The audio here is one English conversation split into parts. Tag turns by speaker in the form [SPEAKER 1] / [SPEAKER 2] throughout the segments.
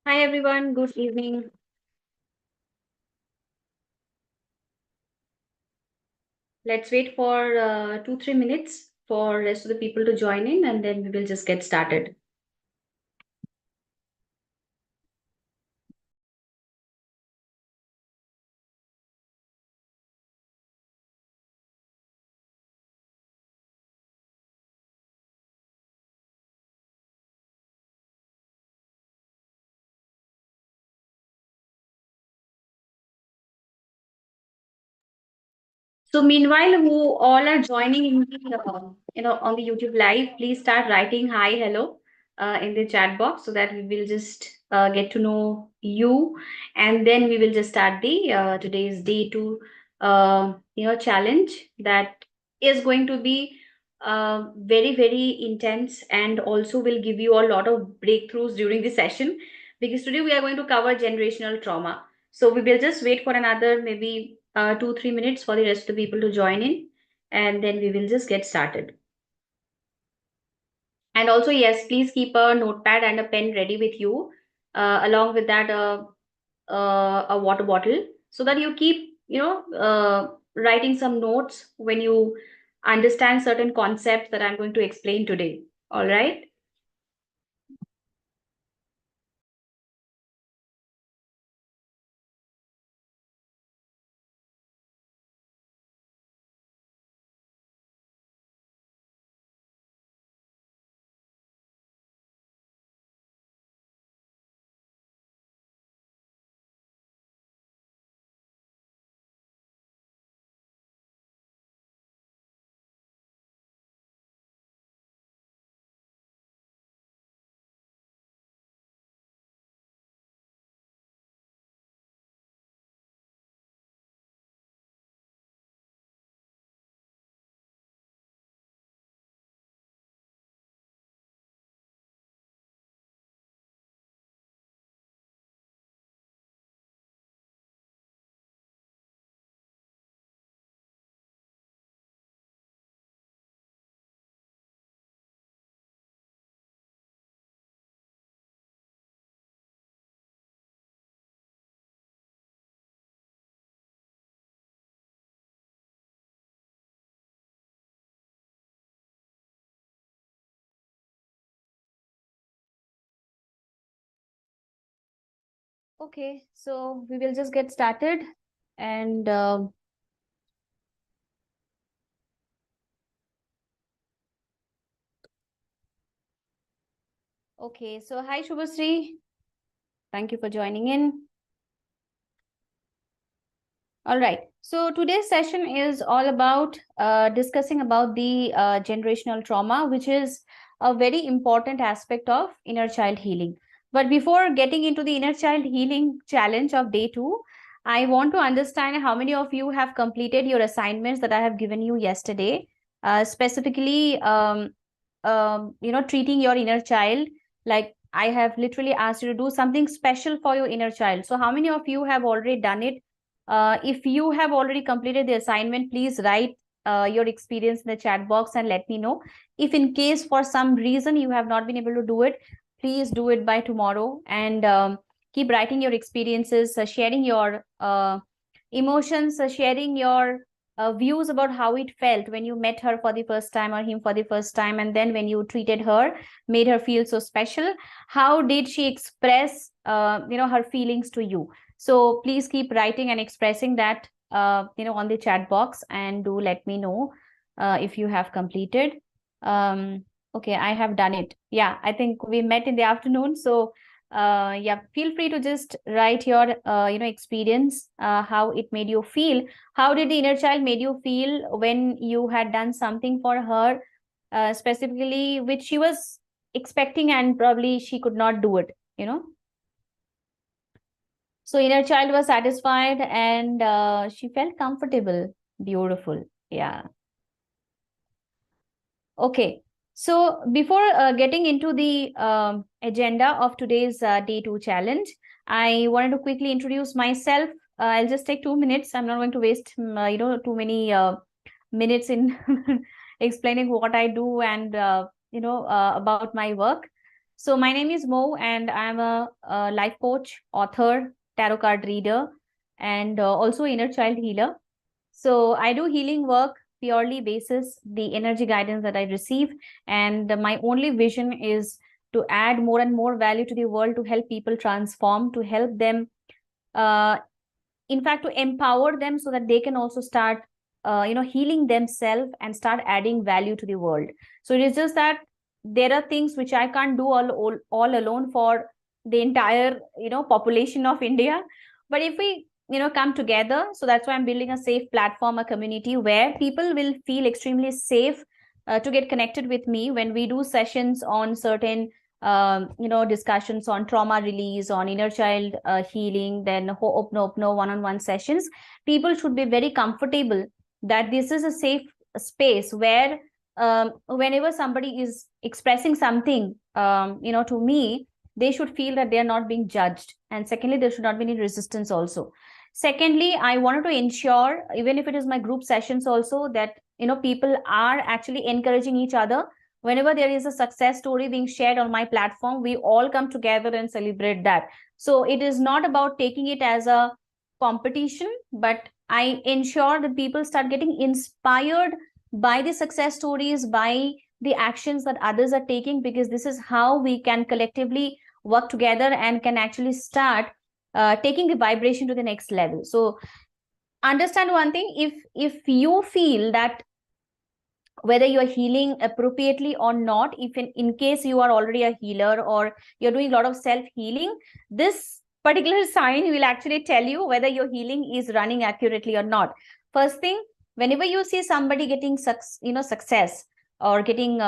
[SPEAKER 1] Hi everyone, good evening. Let's wait for 2-3 minutes for rest of the people to join in and then we will just get started. So meanwhile, who all are joining in the on the YouTube live, please start writing hi, hello in the chat box so that we will just get to know you, and then we will just start the today's day two challenge that is going to be very intense and also will give you a lot of breakthroughs during the session because today we are going to cover generational trauma. So we will just wait for another maybe 2-3 minutes for the rest of the people to join in, and then we will just get started. And also, yes, please keep a notepad and a pen ready with you, along with that, a water bottle, so that you keep, writing some notes when you understand certain concepts that I'm going to explain today. All right. Okay, so we will just get started and okay, so hi Shubhasri, thank you for joining in. All right. So today's session is all about discussing about the generational trauma, which is a very important aspect of inner child healing. But before getting into the inner child healing challenge of day two, I want to understand how many of you have completed your assignments that I have given you yesterday, specifically, treating your inner child. Like I have literally asked you to do something special for your inner child. So how many of you have already done it? If you have already completed the assignment, please write your experience in the chat box and let me know. If in case for some reason you have not been able to do it, please do it by tomorrow and keep writing your experiences, sharing your emotions, sharing your views about how it felt when you met her for the first time or him for the first time, and then when you treated her, made her feel so special. How did she express, her feelings to you? So please keep writing and expressing that, on the chat box, and do let me know if you have completed. Okay, I have done it. Yeah, I think we met in the afternoon. So yeah, feel free to just write your, experience, how it made you feel. How did the inner child made you feel when you had done something for her, specifically, which she was expecting and probably she could not do it. So inner child was satisfied and she felt comfortable. Beautiful. Yeah. Okay. So before getting into the agenda of today's day two challenge, I wanted to quickly introduce myself. I'll just take 2 minutes. I'm not going to waste, too many minutes in explaining what I do and, about my work. So my name is Mo, and I'm a life coach, author, tarot card reader, and also inner child healer. So I do healing work purely basis the energy guidance that I receive, and my only vision is to add more and more value to the world, to help people transform, to help them, uh, in fact, to empower them so that they can also start healing themselves and start adding value to the world. So it is just that there are things which I can't do all alone for the entire population of India. But if we come together, so that's why I'm building a safe platform, a community where people will feel extremely safe to get connected with me when we do sessions on certain discussions on trauma release, on inner child healing, then Ho'oponopono one-on-one sessions. People should be very comfortable that this is a safe space where whenever somebody is expressing something, to me, they should feel that they are not being judged. And secondly, there should not be any resistance also. Secondly, I wanted to ensure, even if it is my group sessions also, that people are actually encouraging each other. Whenever there is a success story being shared on my platform, we all come together and celebrate that. So it is not about taking it as a competition, but I ensure that people start getting inspired by the success stories, by the actions that others are taking, because this is how we can collectively work together and can actually start taking the vibration to the next level. So understand one thing: if you feel that whether you're healing appropriately or not, if in case you are already a healer or you're doing a lot of self healing, this particular sign will actually tell you whether your healing is running accurately or not. First thing, whenever you see somebody getting success or getting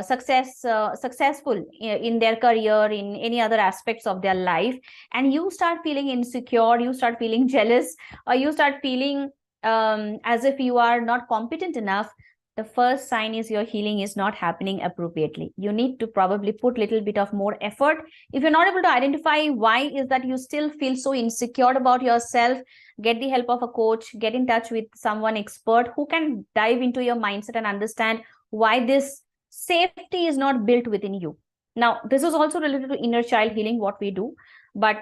[SPEAKER 1] successful in their career, in any other aspects of their life, and you start feeling insecure, you start feeling jealous, or you start feeling as if you are not competent enough, the first sign is your healing is not happening appropriately. You need to probably put a little bit of more effort. If you're not able to identify why is that you still feel so insecure about yourself, get the help of a coach, get in touch with someone expert who can dive into your mindset and understand why this safety is not built within you. Now, this is also related to inner child healing, what we do. But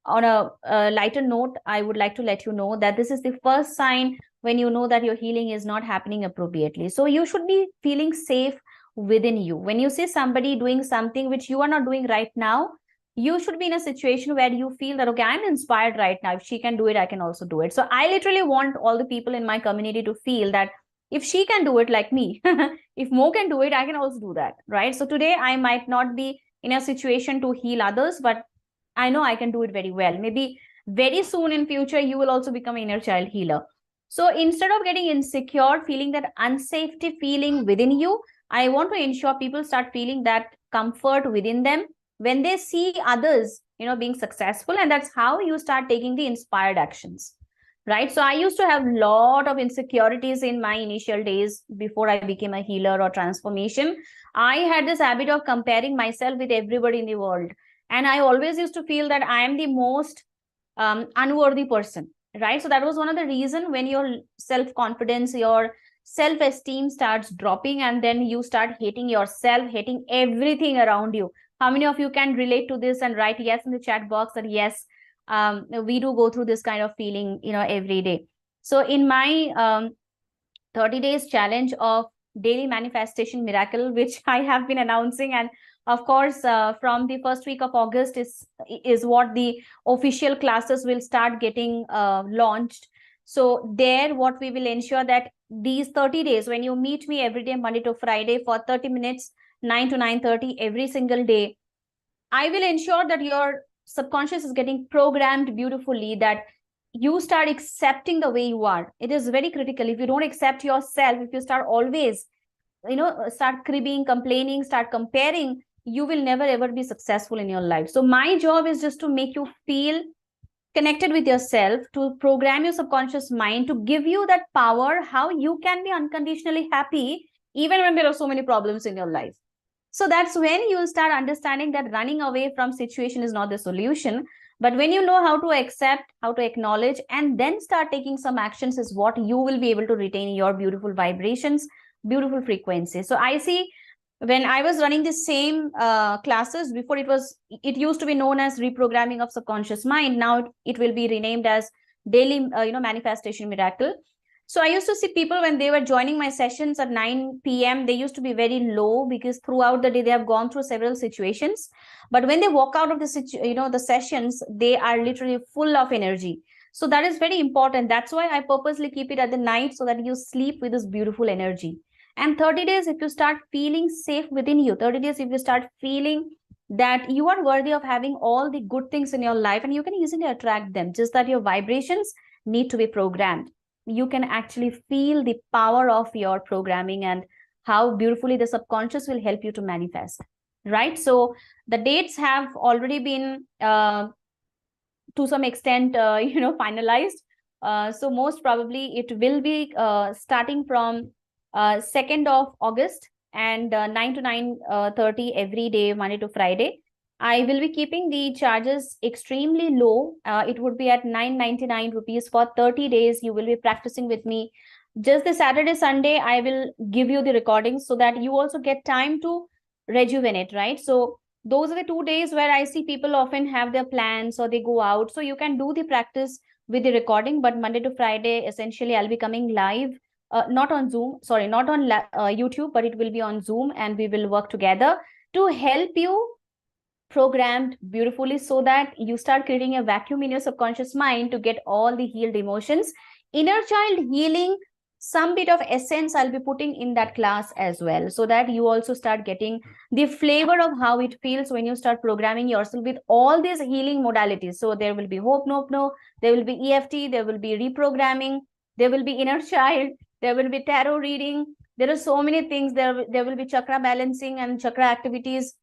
[SPEAKER 1] on a lighter note, I would like to let you know that this is the first sign when you know that your healing is not happening appropriately. So you should be feeling safe within you. When you see somebody doing something which you are not doing right now, you should be in a situation where you feel that, okay, I'm inspired right now. If she can do it, I can also do it. So I literally want all the people in my community to feel that if she can do it like me, if Mo can do it, I can also do that, right? So today I might not be in a situation to heal others, but I know I can do it very well. Maybe very soon in future, you will also become an inner child healer. So instead of getting insecure, feeling that unsafety feeling within you, I want to ensure people start feeling that comfort within them when they see others, being successful. And that's how you start taking the inspired actions, right? So I used to have a lot of insecurities in my initial days before I became a healer or transformation. I had this habit of comparing myself with everybody in the world. And I always used to feel that I am the most unworthy person, right? So that was one of the reason when your self-confidence, your self-esteem starts dropping, and then you start hating yourself, hating everything around you. How many of you can relate to this and write yes in the chat box that yes, we do go through this kind of feeling, every day. So in my 30 days challenge of daily manifestation miracle, which I have been announcing, and of course from the first week of August is what the official classes will start getting launched. So there, what we will ensure that these 30 days, when you meet me every day, Monday to Friday, for 30 minutes, 9 to 9:30 every single day, I will ensure that your subconscious is getting programmed beautifully, that you start accepting the way you are. It is very critical. If you don't accept yourself, if you start always, start cribbing, complaining, start comparing, you will never ever be successful in your life. So my job is just to make you feel connected with yourself, to program your subconscious mind, to give you that power, how you can be unconditionally happy even when there are so many problems in your life. So that's when you'll start understanding that running away from situation is not the solution. But when you know how to accept, how to acknowledge, and then start taking some actions, is what you will be able to retain your beautiful vibrations, beautiful frequencies. So I see when I was running the same classes before, it used to be known as reprogramming of subconscious mind. Now it will be renamed as daily manifestation miracle. So I used to see people when they were joining my sessions at 9 p.m. they used to be very low because throughout the day they have gone through several situations. But when they walk out of the sessions, they are literally full of energy. So that is very important. That's why I purposely keep it at the night, so that you sleep with this beautiful energy. And 30 days, if you start feeling safe within you, 30 days, if you start feeling that you are worthy of having all the good things in your life, and you can easily attract them, just that your vibrations need to be programmed. You can actually feel the power of your programming and how beautifully the subconscious will help you to manifest, right? So the dates have already been to some extent finalized. So most probably it will be starting from 2nd of August, and 9 to 9:30 every day, Monday to Friday. I will be keeping the charges extremely low. It would be at 999 rupees for 30 days. You will be practicing with me. Just the Saturday, Sunday, I will give you the recordings so that you also get time to rejuvenate, right? So those are the 2 days where I see people often have their plans or they go out. So you can do the practice with the recording, but Monday to Friday, essentially, I'll be coming live, not on Zoom, sorry, not on YouTube, but it will be on Zoom, and we will work together to help you programmed beautifully so that you start creating a vacuum in your subconscious mind to get all the healed emotions. Inner child healing, some bit of essence I'll be putting in that class as well, so that you also start getting the flavor of how it feels when you start programming yourself with all these healing modalities. So there will be hope, nope, no, there will be EFT, there will be reprogramming, there will be inner child, there will be tarot reading. There are so many things. There will be chakra balancing and chakra activities,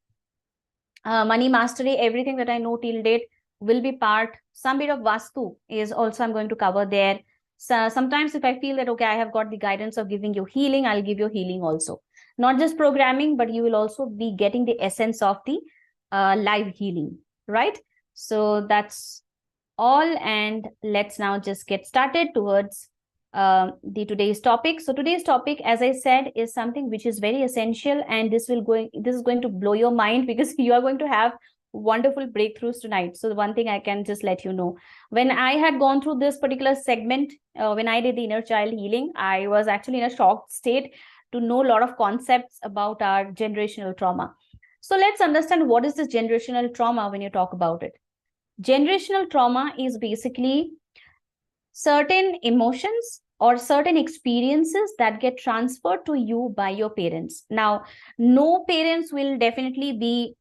[SPEAKER 1] money mastery. Everything that I know till date will be part. Some bit of Vastu is also I'm going to cover there. So sometimes if I feel that, okay, I have got the guidance of giving you healing, I'll give you healing also. Not just programming, but you will also be getting the essence of the live healing, right? So that's all. And let's now just get started towards the today's topic. So today's topic, as I said, is something which is very essential, and this is going to blow your mind because you are going to have wonderful breakthroughs tonight. So the one thing I can just let you know, when I had gone through this particular segment, when I did the inner child healing, I was actually in a shocked state to know a lot of concepts about our generational trauma. So let's understand what is this generational trauma when you talk about it. Generational trauma is basically certain emotions or certain experiences that get transferred to you by your parents. Now, no parents will definitely be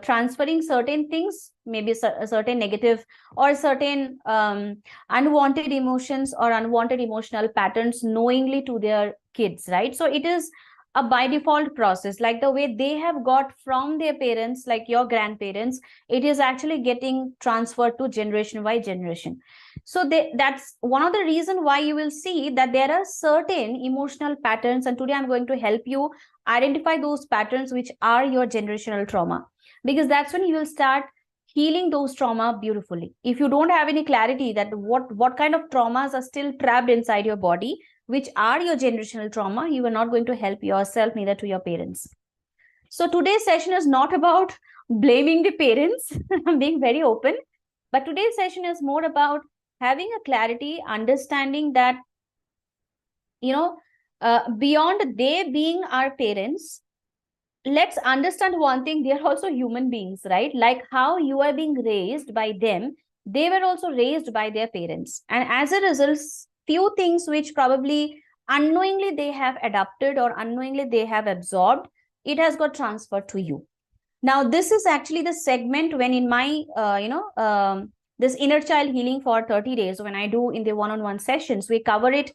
[SPEAKER 1] transferring certain things, maybe a certain negative or certain unwanted emotions or unwanted emotional patterns knowingly to their kids, right? So it is a by default process, like the way they have got from their parents, like your grandparents, it is actually getting transferred to generation by generation. So that's one of the reason why you will see that there are certain emotional patterns, and today I'm going to help you identify those patterns which are your generational trauma, because that's when you will start healing those trauma beautifully. If you don't have any clarity that what kind of traumas are still trapped inside your body, which are your generational trauma, you are not going to help yourself, neither to your parents. So today's session is not about blaming the parents. I'm being very open, but today's session is more about having a clarity, understanding that, beyond they being our parents, let's understand one thing, they are also human beings, right? Like how you are being raised by them, they were also raised by their parents. And as a result, few things which probably unknowingly they have adopted or unknowingly they have absorbed, it has got transferred to you. Now, this is actually the segment when in my, this inner child healing for 30 days, when I do in the one-on-one sessions, we cover it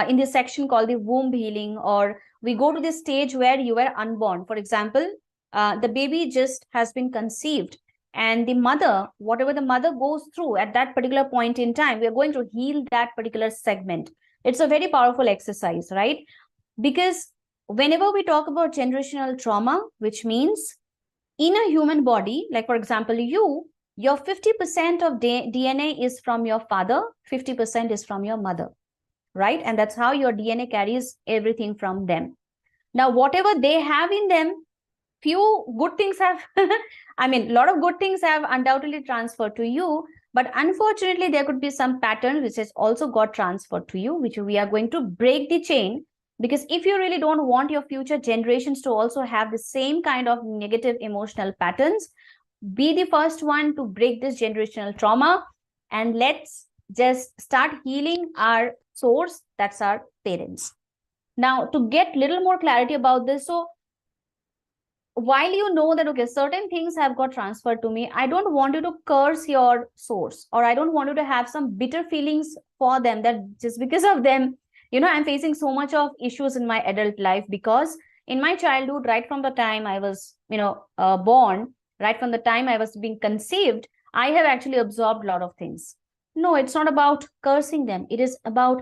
[SPEAKER 1] in this section called the womb healing, or we go to the stage where you were unborn. For example, the baby just has been conceived, and the mother, whatever the mother goes through at that particular point in time, we are going to heal that particular segment. It's a very powerful exercise, right? Because whenever we talk about generational trauma, which means in a human body, like for example, your 50% of DNA is from your father, 50% is from your mother, right? And that's how your DNA carries everything from them. Now, whatever they have in them, few good things have, I mean, a lot of good things have undoubtedly transferred to you. But unfortunately, there could be some pattern which has also got transferred to you, which we are going to break the chain. Because if you really don't want your future generations to also have the same kind of negative emotional patterns, be the first one to break this generational trauma, and let's just start healing our source, that's our parents. Now, to get little more clarity about this, so while you know that, okay, certain things have got transferred to me, I don't want you to curse your source, or I don't want you to have some bitter feelings for them, that just because of them, I'm facing so much of issues in my adult life. Because in my childhood, right from the time I was, born, right from the time I was being conceived, I have actually absorbed a lot of things. No, it's not about cursing them. It is about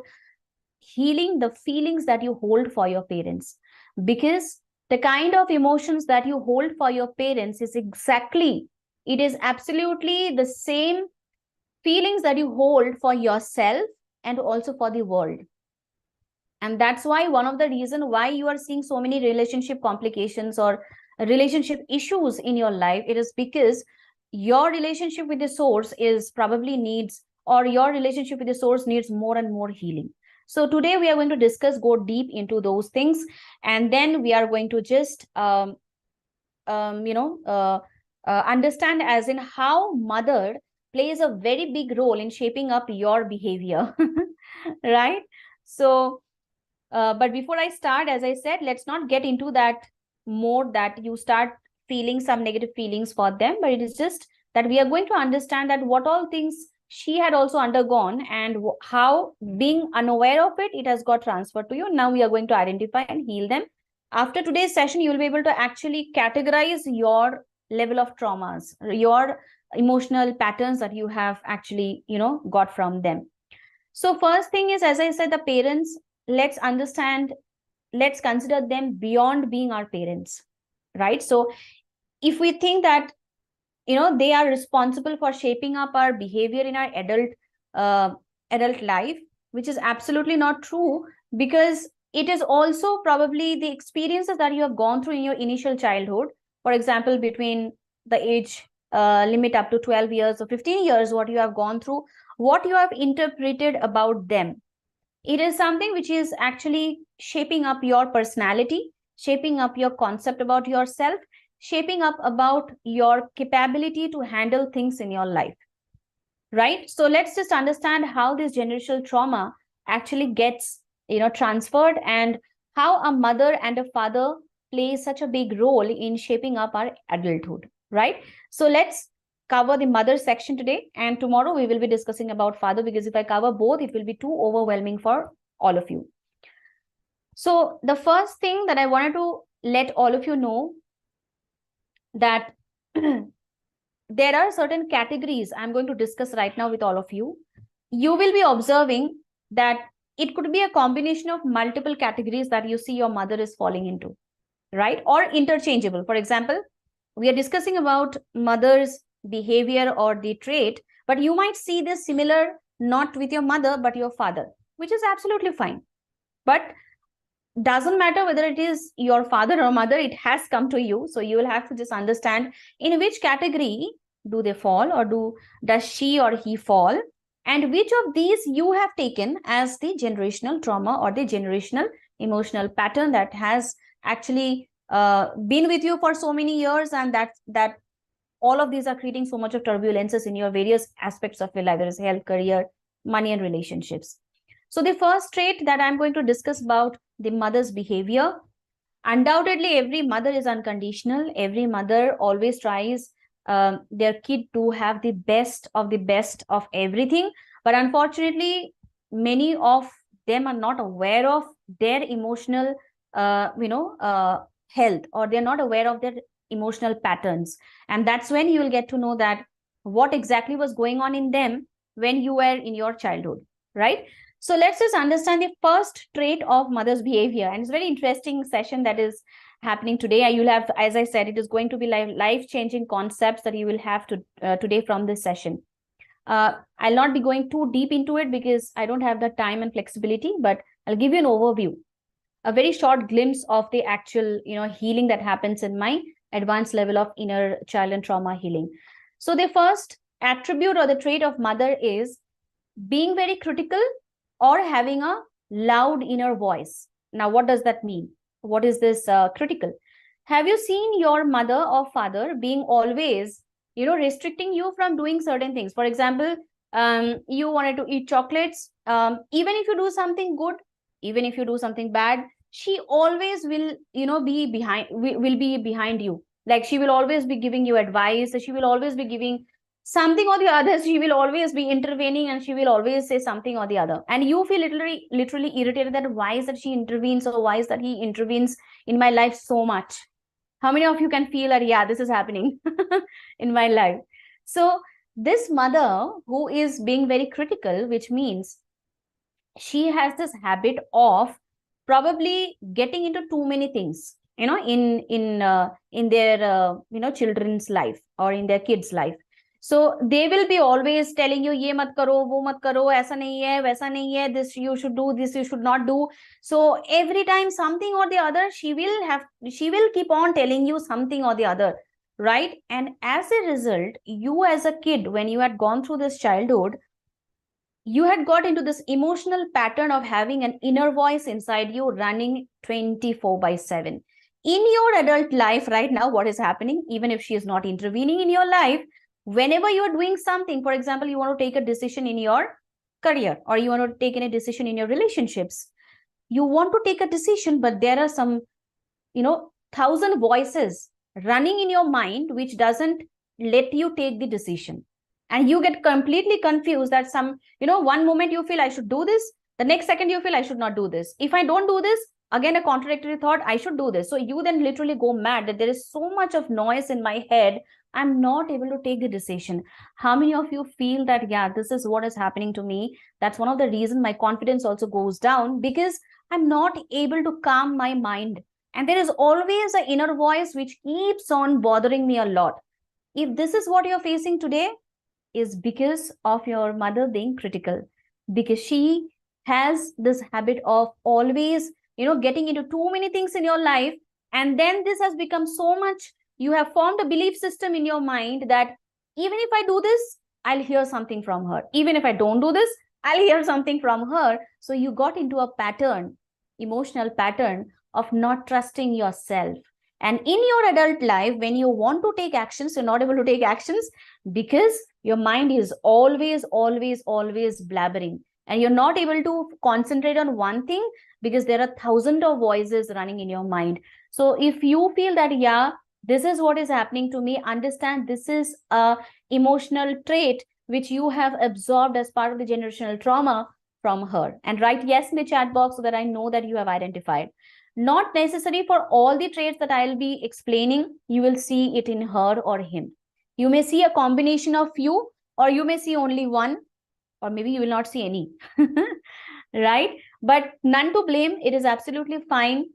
[SPEAKER 1] healing the feelings that you hold for your parents. Because the kind of emotions that you hold for your parents it is absolutely the same feelings that you hold for yourself and also for the world. And that's why one of the reasons why you are seeing so many relationship complications or relationship issues in your life, it is because your relationship with the source is probably needs, or your relationship with the source needs more and more healing. So today we are going to discuss, go deep into those things, and then we are going to just understand as in how mother plays a very big role in shaping up your behavior. Right? So but before I start, as I said, let's not get into that mode that you start feeling some negative feelings for them, but it is just that we are going to understand that what all things she had also undergone, and how, being unaware of it, it has got transferred to you. Now we are going to identify and heal them. After today's session, you will be able to actually categorize your level of traumas, your emotional patterns that you have actually, got from them. So first thing is, as I said, the parents, let's consider them beyond being our parents, right? So if we think that, they are responsible for shaping up our behavior in our adult life, which is absolutely not true, because it is also probably the experiences that you have gone through in your initial childhood. For example, between the age limit up to 12 years or 15 years, what you have gone through, what you have interpreted about them, it is something which is actually shaping up your personality, shaping up your concept about yourself, shaping up about your capability to handle things in your life, right? So let's just understand how this generational trauma actually gets, transferred, and how a mother and a father play such a big role in shaping up our adulthood, right? So let's cover the mother section today, and tomorrow we will be discussing about father, because if I cover both, it will be too overwhelming for all of you. So the first thing that I wanted to let all of you know, that there are certain categories I'm going to discuss right now with all of you. You will be observing that it could be a combination of multiple categories that you see your mother is falling into, right? Or interchangeable. For example, we are discussing about mother's behavior or the trait, but you might see this similar not with your mother, but your father, which is absolutely fine. But doesn't matter whether it is your father or mother, it has come to you. So you will have to just understand in which category do they fall, or does she or he fall, and which of these you have taken as the generational trauma or the generational emotional pattern that has actually been with you for so many years, and that all of these are creating so much of turbulences in your various aspects of your life, whether it's health, career, money, and relationships. So the first trait that I'm going to discuss about the mother's behavior. Undoubtedly, every mother is unconditional. Every mother always tries their kid to have the best of everything. But unfortunately, many of them are not aware of their emotional, health, or they're not aware of their emotional patterns. And that's when you will get to know that what exactly was going on in them when you were in your childhood, right? So let's just understand the first trait of mother's behavior. And it's a very interesting session that is happening today. You'll have, as I said, it is going to be life-changing concepts that you will have to today from this session. I'll not be going too deep into it because I don't have the time and flexibility, but I'll give you an overview. a very short glimpse of the actual, healing that happens in my advanced level of inner child and trauma healing. So the first attribute or the trait of mother is being very critical or having a loud inner voice. Now, what does that mean? What is this critical? Have you seen your mother or father being always, restricting you from doing certain things? For example, you wanted to eat chocolates. Even if you do something good, even if you do something bad, she always will, be behind, will be behind you. Like she will always be giving you advice. She will always be giving something or the other. She will always be intervening, and she will always say something or the other, and you feel literally irritated that why is that she intervenes, or why is that he intervenes in my life so much. How many of you can feel that, yeah, this is happening in my life? So this mother who is being very critical, which means she has this habit of probably getting into too many things, in their children's life or in their kids life. So they will be always telling you, ye mat karo, wo mat karo, aisa nahi hai, waisa nahi hai, this you should do, this you should not do. So every time something or the other, she will keep on telling you something or the other, right? And as a result, you as a kid, when you had gone through this childhood, you had got into this emotional pattern of having an inner voice inside you running 24/7. In your adult life right now, what is happening, even if she is not intervening in your life, whenever you are doing something, for example, you want to take a decision in your career, or you want to take any decision in your relationships, you want to take a decision, but there are some, thousand voices running in your mind which doesn't let you take the decision, and you get completely confused that one moment you feel I should do this, the next second you feel I should not do this. If I don't do this, again a contradictory thought, I should do this. So you then literally go mad that there is so much of noise in my head, I'm not able to take the decision. How many of you feel that, yeah, this is what is happening to me? That's one of the reasons my confidence also goes down, because I'm not able to calm my mind, and there is always an inner voice which keeps on bothering me a lot. If this is what you're facing today, is because of your mother being critical, because she has this habit of always, getting into too many things in your life. And then this has become so much, you have formed a belief system in your mind that even if I do this, I'll hear something from her. Even if I don't do this, I'll hear something from her. So you got into a pattern, emotional pattern of not trusting yourself. And in your adult life, when you want to take actions, you're not able to take actions because your mind is always blabbering, and you're not able to concentrate on one thing because there are thousands of voices running in your mind. So if you feel that, yeah, this is what is happening to me, understand this is a emotional trait which you have absorbed as part of the generational trauma from her, and write yes in the chat box so that I know that you have identified. Not necessary for all the traits that I'll be explaining, you will see it in her or him. You may see a combination of few, or you may see only one, or maybe you will not see any, right? But none to blame. It is absolutely fine.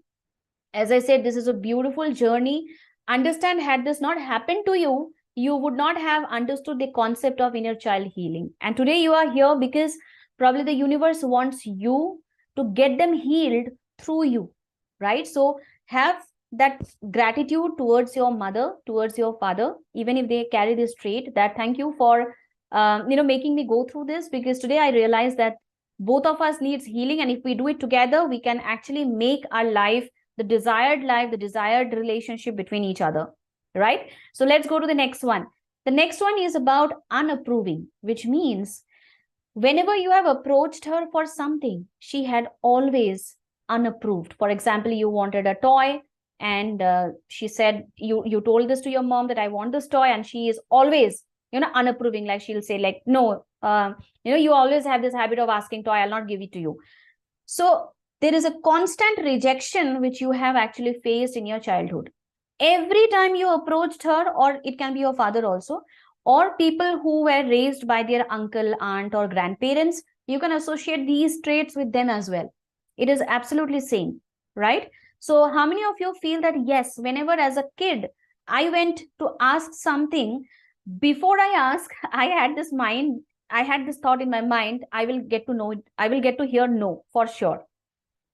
[SPEAKER 1] As I said, this is a beautiful journey. Understand, had this not happened to you, you would not have understood the concept of inner child healing. And today you are here because probably the universe wants you to get them healed through you, right? So have that gratitude towards your mother, towards your father, even if they carry this trait, that thank you for making me go through this, because today I realized that both of us needs healing, and if we do it together, we can actually make our life, the desired relationship between each other, right? So let's go to the next one. The next one is about unapproving, which means whenever you have approached her for something, she had always unapproved. For example, you wanted a toy, and she said, you told this to your mom that I want this toy, and she is always, unapproving. Like she'll say like, no, you always have this habit of asking toy, I'll not give it to you. So there is a constant rejection which you have actually faced in your childhood. Every time you approached her, or it can be your father also, or people who were raised by their uncle, aunt, or grandparents, you can associate these traits with them as well. It is absolutely same, right? So how many of you feel that, yes, whenever as a kid, I went to ask something, before I ask, I had this thought in my mind, I will get to know it, I will get to hear no for sure.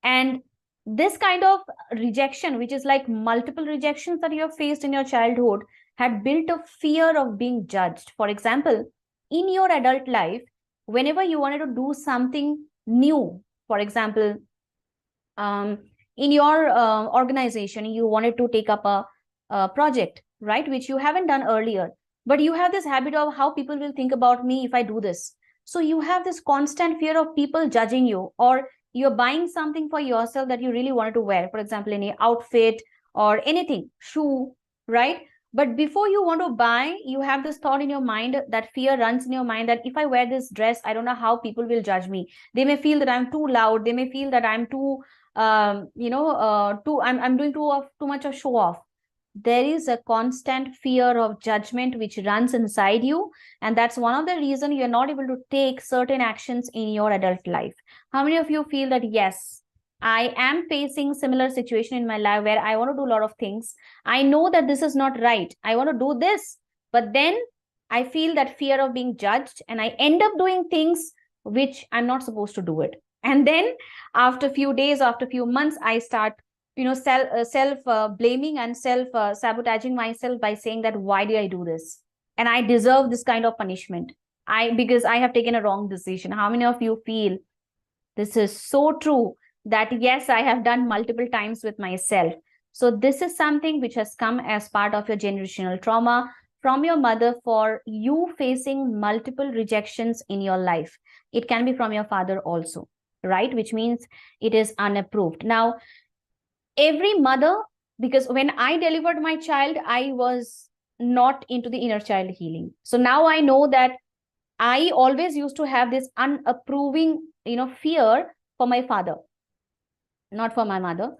[SPEAKER 1] And this kind of rejection, which is like multiple rejections that you have faced in your childhood, had built a fear of being judged. For example, in your adult life, whenever you wanted to do something new, for example, um, in your organization, you wanted to take up a project, right, which you haven't done earlier, but you have this habit of how people will think about me if I do this. So you have this constant fear of people judging you, or you're buying something for yourself that you really wanted to wear, for example, any outfit or anything, shoe, right? But before you want to buy, you have this thought in your mind, that fear runs in your mind, that if I wear this dress, I don't know how people will judge me. They may feel that I'm too loud, they may feel that I'm too I'm doing too much of show off. There is a constant fear of judgment which runs inside you, and that's one of the reasons you're not able to take certain actions in your adult life. How many of you feel that, yes, I am facing similar situation in my life where I want to do a lot of things, I know that this is not right, I want to do this, but then I feel that fear of being judged and I end up doing things which I'm not supposed to do it. And then after a few days, after a few months, I start self blaming and self sabotaging myself by saying that, why did I do this, and I deserve this kind of punishment, I because I have taken a wrong decision. How many of you feel this is so true, that yes, I have done multiple times with myself? So this is something which has come as part of your generational trauma from your mother, for you facing multiple rejections in your life. It can be from your father also, right? Which means it is unapproved. Now, every mother, because when I delivered my child, I was not into the inner child healing. So now I know that I always used to have this unapproving, fear for my father, not for my mother.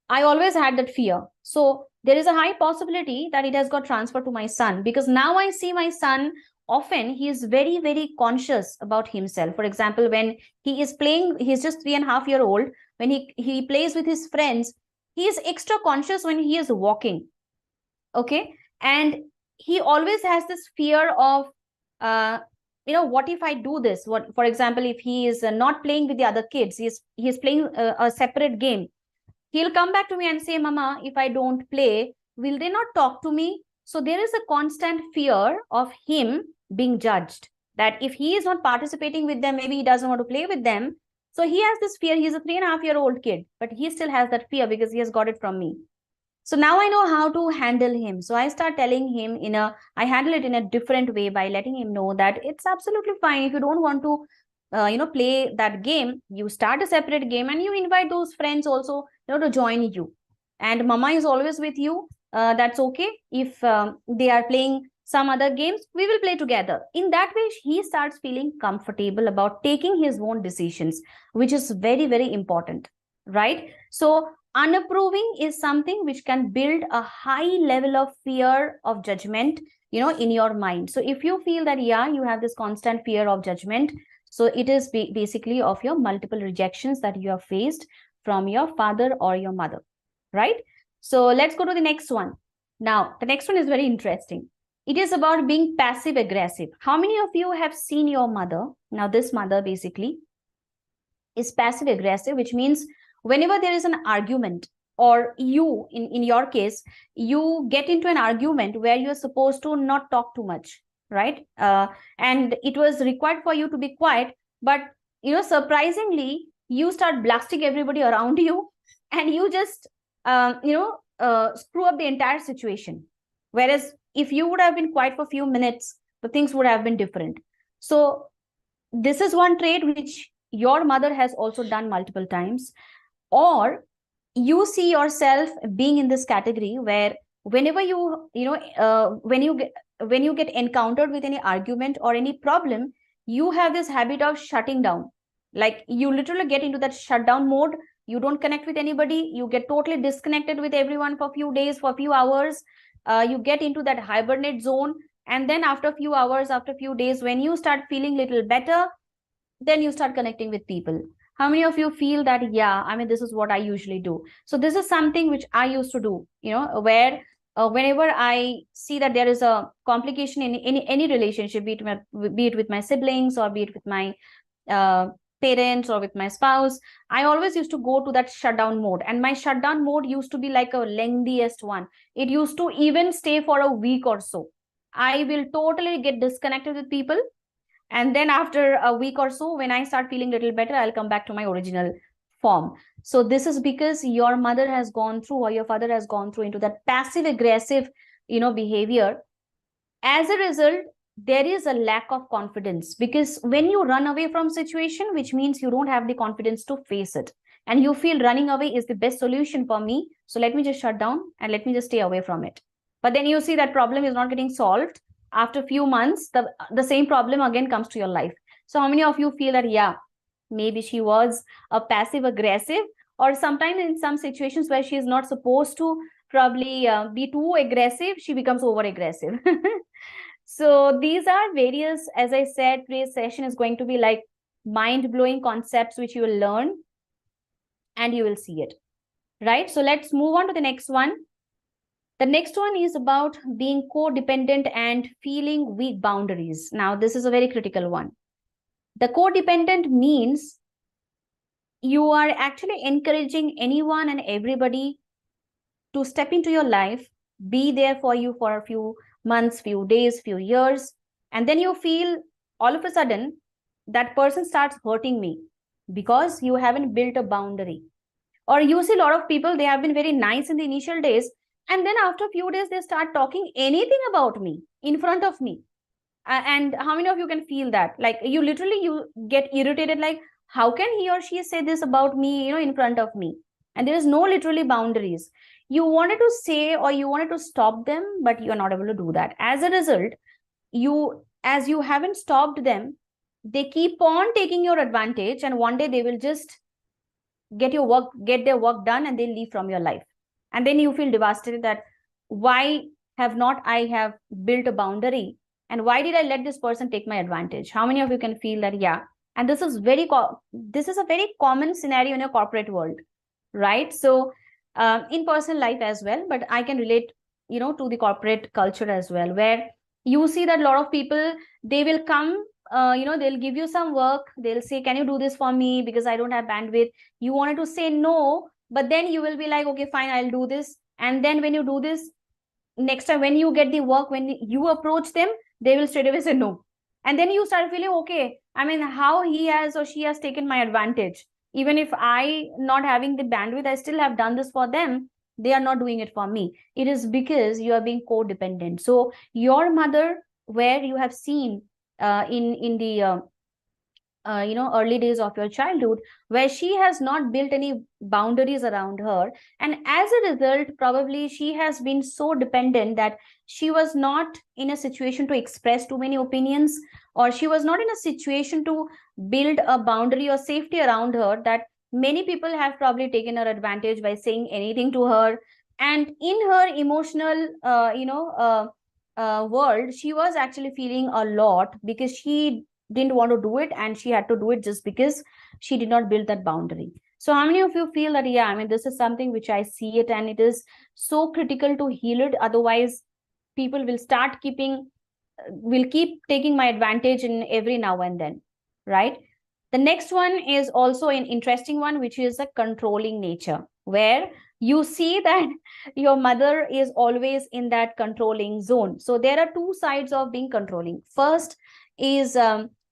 [SPEAKER 1] I always had that fear. So there is a high possibility that it has got transferred to my son, because now I see my son, often he is very, very conscious about himself. For example, when he is playing, he's just 3.5 year old, when he plays with his friends, he is extra conscious when he is walking. Okay. And he always has this fear of, what if I do this? What, for example, if he is not playing with the other kids, he is playing a separate game, he'll come back to me and say, Mama, if I don't play, will they not talk to me? So there is a constant fear of him being judged, that if he is not participating with them, maybe he doesn't want to play with them. So he has this fear. He's a 3.5 year old kid, but he still has that fear because he has got it from me. So now I know how to handle him. So I start telling him I handle it in a different way by letting him know that it's absolutely fine. If you don't want to, play that game, you start a separate game and you invite those friends also, to join you. And Mama is always with you. That's okay. If they are playing some other games, we will play together. In that way, he starts feeling comfortable about taking his own decisions, which is very, very important, right? So unapproving is something which can build a high level of fear of judgment, in your mind. So if you feel that, yeah, you have this constant fear of judgment, so it is basically of your multiple rejections that you have faced from your father or your mother, right? So let's go to the next one. Now, the next one is very interesting. It is about being passive aggressive. How many of you have seen your mother? Now, this mother basically is passive aggressive, which means whenever there is an argument, or you, in your case, you get into an argument where you're supposed to not talk too much, right? And it was required for you to be quiet, but surprisingly, you start blasting everybody around you, and you just screw up the entire situation. Whereas if you would have been quiet for a few minutes, the things would have been different. So this is one trait which your mother has also done multiple times. Or you see yourself being in this category where whenever when you get encountered with any argument or any problem, you have this habit of shutting down. Like, you literally get into that shutdown mode. You don't connect with anybody. You get totally disconnected with everyone for a few days, for a few hours. You get into that hibernate zone. And then after a few hours, after a few days, when you start feeling little better, then you start connecting with people. How many of you feel that, yeah, I mean, this is what I usually do? So this is something which I used to do, where whenever I see that there is a complication in any relationship, be it with my siblings, or be it with my parents or with my spouse, I always used to go to that shutdown mode. And my shutdown mode used to be like a lengthiest one. It used to even stay for a week or so. I will totally get disconnected with people. And then after a week or so, when I start feeling a little better, I'll come back to my original form. So this is because your mother has gone through, or your father has gone through into that passive aggressive, behavior. As a result, there is a lack of confidence, because when you run away from situation, which means you don't have the confidence to face it, and you feel running away is the best solution for me, so let me just shut down and let me just stay away from it. But then you see that problem is not getting solved. After a few months, the same problem again comes to your life. So how many of you feel that, yeah, maybe she was a passive aggressive, or sometimes in some situations where she is not supposed to probably be too aggressive, she becomes over aggressive. So these are various, as I said, today's session is going to be like mind-blowing concepts which you will learn and you will see it, right? So let's move on to the next one. The next one is about being codependent and feeling weak boundaries. Now, this is a very critical one. The codependent means you are actually encouraging anyone and everybody to step into your life, be there for you for a few months, few days, few years, and then you feel all of a sudden that person starts hurting me because you haven't built a boundary. Or you see a lot of people, they have been very nice in the initial days, and then after a few days they start talking anything about me in front of me. And how many of you can feel that, like you literally you get irritated, like how can he or she say this about me, in front of me, and there is no literally boundaries. You wanted to say or you wanted to stop them, but you're not able to do that. As a result, as you haven't stopped them, they keep on taking your advantage, and one day they will just get their work done, and they leave from your life. And then you feel devastated that why have not I have built a boundary, and why did I let this person take my advantage? How many of you can feel that? Yeah. And this is a very common scenario in a corporate world, right? So in personal life as well, but I can relate to the corporate culture as well, where you see that a lot of people, they will come, they'll give you some work, they'll say, can you do this for me, because I don't have bandwidth. You wanted to say no, but then you will be like, okay, fine, I'll do this. And then when you do this, next time when you get the work, when you approach them, they will straight away say no. And then you start feeling, okay, I mean, how he has or she has taken my advantage. Even if I not having the bandwidth, I still have done this for them. They are not doing it for me. It is because you are being codependent. So your mother, where you have seen in the early days of your childhood, where she has not built any boundaries around her, and as a result probably she has been so dependent that she was not in a situation to express too many opinions, or she was not in a situation to build a boundary or safety around her, that many people have probably taken her advantage by saying anything to her. And in her emotional world, she was actually feeling a lot, because she didn't want to do it, and she had to do it just because she did not build that boundary. So how many of you feel that, yeah, I mean, this is something which I see it, and it is so critical to heal it. Otherwise, people will keep taking my advantage in every now and then, right? The next one is also an interesting one, which is a controlling nature, where you see that your mother is always in that controlling zone. So there are two sides of being controlling. First is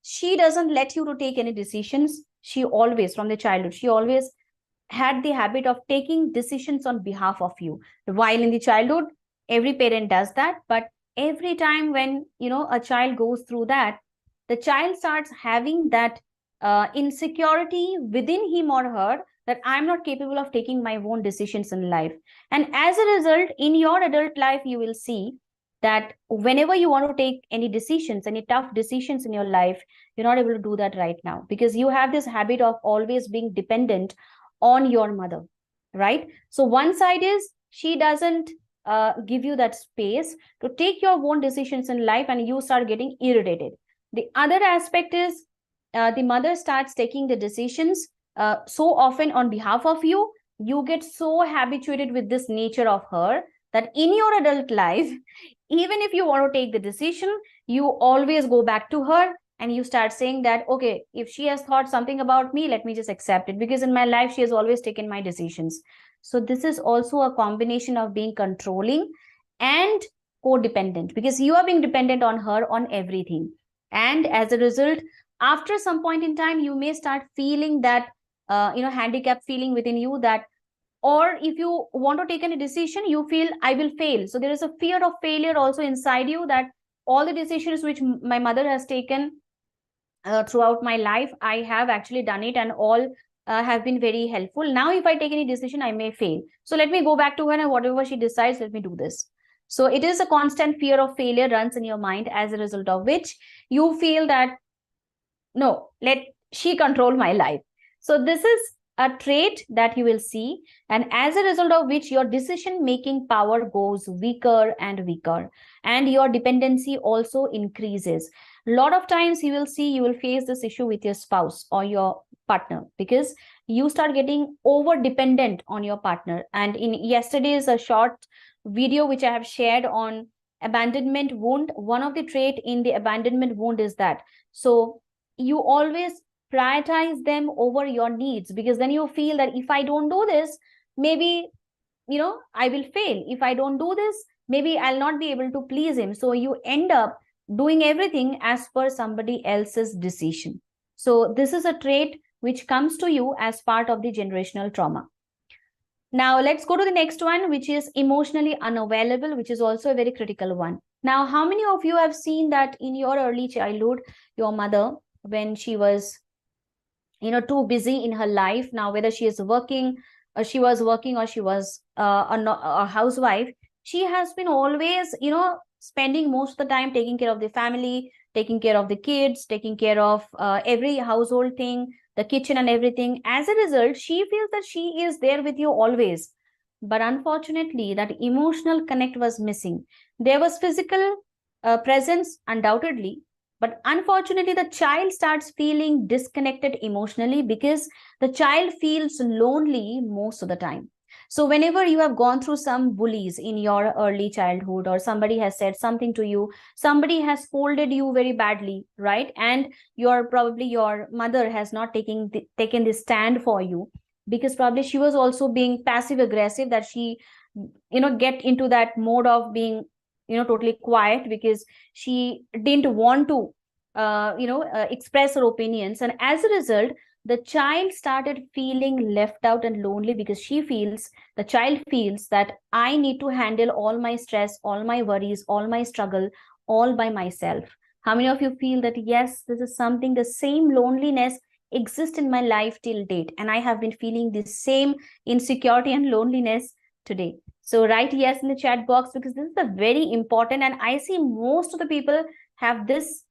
[SPEAKER 1] she doesn't let you to take any decisions. She always, from the childhood, she always had the habit of taking decisions on behalf of you. While in the childhood, every parent does that, but every time when a child goes through that, the child starts having that insecurity within him or her, that I'm not capable of taking my own decisions in life. And as a result, in your adult life, you will see that whenever you want to take any decisions, any tough decisions in your life, you're not able to do that right now, because you have this habit of always being dependent on your mother, right? So one side is she doesn't give you that space to take your own decisions in life, and you start getting irritated. The other aspect is the mother starts taking the decisions so often on behalf of you. You get so habituated with this nature of her that in your adult life, even if you want to take the decision, you always go back to her, and you start saying that, okay, if she has thought something about me, let me just accept it, because in my life she has always taken my decisions. So this is also a combination of being controlling and codependent, because you are being dependent on her on everything. And as a result, after some point in time, you may start feeling that handicap feeling within you, that, or if you want to take any decision, you feel I will fail. So there is a fear of failure also inside you, that all the decisions which my mother has taken throughout my life, I have actually done it, and all have been very helpful. Now if I take any decision, I may fail, so let me go back to her, and whatever she decides, let me do this. So it is a constant fear of failure runs in your mind, as a result of which you feel that, no, let she control my life. So this is a trait that you will see, and as a result of which your decision making power goes weaker and weaker, and your dependency also increases. A lot of times you will see, you will face this issue with your spouse or your partner, because you start getting over dependent on your partner. And in yesterday's a short video which I have shared on abandonment wound, one of the trait in the abandonment wound is that, so you always prioritize them over your needs, because then you feel that if I don't do this, maybe I will fail. If I don't do this, maybe I'll not be able to please him. So you end up doing everything as per somebody else's decision. So this is a trait which comes to you as part of the generational trauma. Now let's go to the next one, which is emotionally unavailable, which is also a very critical one. Now, how many of you have seen that in your early childhood, your mother, when she was too busy in her life, now whether she is working, or she was working, or she was a housewife, she has been always spending most of the time taking care of the family, taking care of the kids, taking care of every household thing, the kitchen and everything. As a result, she feels that she is there with you always, but unfortunately that emotional connect was missing. There was physical presence undoubtedly, but unfortunately, the child starts feeling disconnected emotionally, because the child feels lonely most of the time. So whenever you have gone through some bullies in your early childhood, or somebody has said something to you, somebody has scolded you very badly, right? And your mother has not taken this stand for you, because probably she was also being passive aggressive, that she get into that mode of being totally quiet, because she didn't want to express her opinions. And as a result, the child started feeling left out and lonely, because the child feels that I need to handle all my stress, all my worries, all my struggle, all by myself. How many of you feel that, yes, this is something, the same loneliness exists in my life till date, and I have been feeling the same insecurity and loneliness today? So write yes in the chat box, because this is a very important, and I see most of the people have this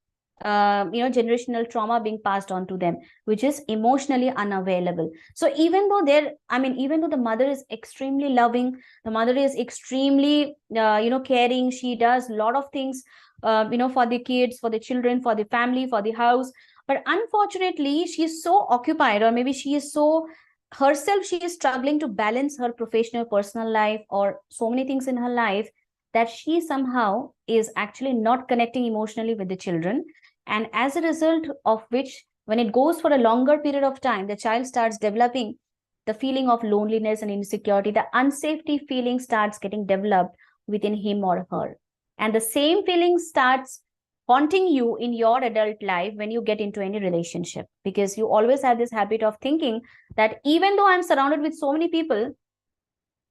[SPEAKER 1] generational trauma being passed on to them, which is emotionally unavailable. So even though the mother is extremely loving, the mother is extremely caring, she does a lot of things for the kids, for the children, for the family, for the house, but unfortunately she is so occupied, or maybe she is so herself, she is struggling to balance her professional, personal life, or so many things in her life, that she somehow is actually not connecting emotionally with the children. And as a result of which, when it goes for a longer period of time, the child starts developing the feeling of loneliness and insecurity. The unsafety feeling starts getting developed within him or her, and the same feeling starts haunting you in your adult life when you get into any relationship, because you always have this habit of thinking that even though I'm surrounded with so many people,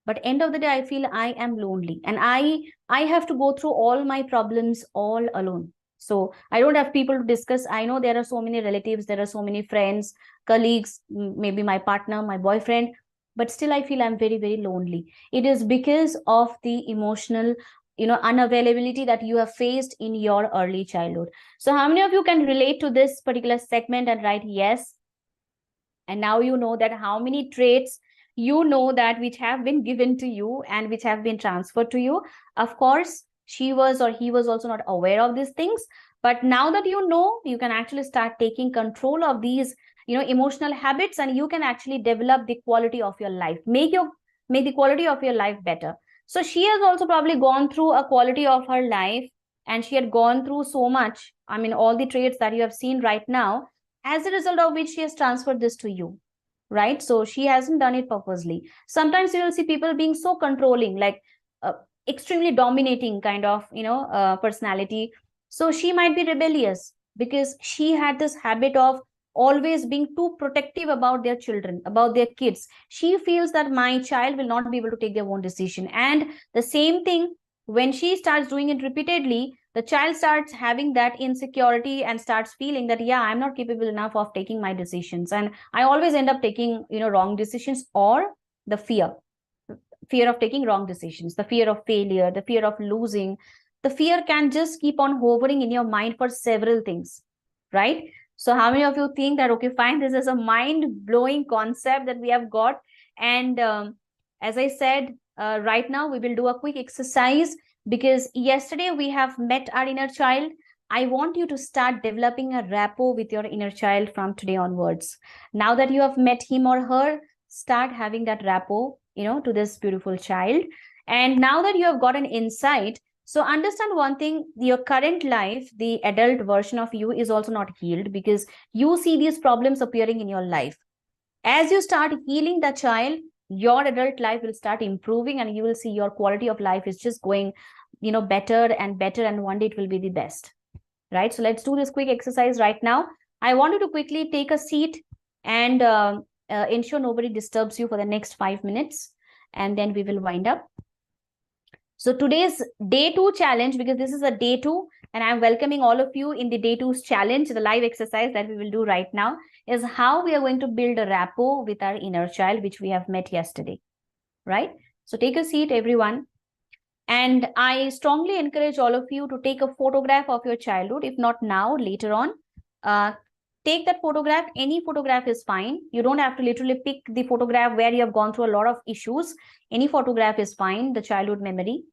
[SPEAKER 1] but end of the day I feel I am lonely, and I have to go through all my problems all alone. So I don't have people to discuss. I know there are so many relatives, there are so many friends, colleagues, maybe my partner, my boyfriend, but still I feel I'm very, very lonely. It is because of the emotional unavailability that you have faced in your early childhood. So how many of you can relate to this particular segment and write yes? And now you know that how many traits that which have been given to you and which have been transferred to you. Of course, she was or he was also not aware of these things, but now that you know, you can actually start taking control of these emotional habits, and you can actually develop the quality of your life, make the quality of your life better. So she has also probably gone through a quality of her life, and she had gone through so much I mean, all the traits that you have seen right now, as a result of which she has transferred this to you, right? So she hasn't done it purposely. Sometimes you will see people being so controlling, like uh, extremely dominating kind of, personality. So she might be rebellious because she had this habit of always being too protective about their children, about their kids. She feels that my child will not be able to take their own decision. And the same thing, when she starts doing it repeatedly, the child starts having that insecurity and starts feeling that, yeah, I'm not capable enough of taking my decisions. And I always end up taking, wrong decisions, or the fear of taking wrong decisions, the fear of failure, the fear of losing. The fear can just keep on hovering in your mind for several things, right? So how many of you think that, okay, fine, this is a mind blowing concept that we have got? And as I said, right now we will do a quick exercise, because yesterday we have met our inner child. I want you to start developing a rapport with your inner child from today onwards. Now that you have met him or her, start having that rapport, to this beautiful child. And now that you have got an insight, so understand one thing: your current life, the adult version of you, is also not healed, because you see these problems appearing in your life. As you start healing the child, your adult life will start improving, and you will see your quality of life is just going, better and better, and one day it will be the best, right? So let's do this quick exercise right now. I want you to quickly take a seat and ensure nobody disturbs you for the next 5 minutes, and then we will wind up. So today's day 2 challenge, because this is a day 2, and I'm welcoming all of you in the day 2's challenge, the live exercise that we will do right now, is how we are going to build a rapport with our inner child, which we have met yesterday, right? So take a seat, everyone. And I strongly encourage all of you to take a photograph of your childhood, if not now, later on. Take that photograph. Any photograph is fine. You don't have to literally pick the photograph where you have gone through a lot of issues. Any photograph is fine, the childhood memory.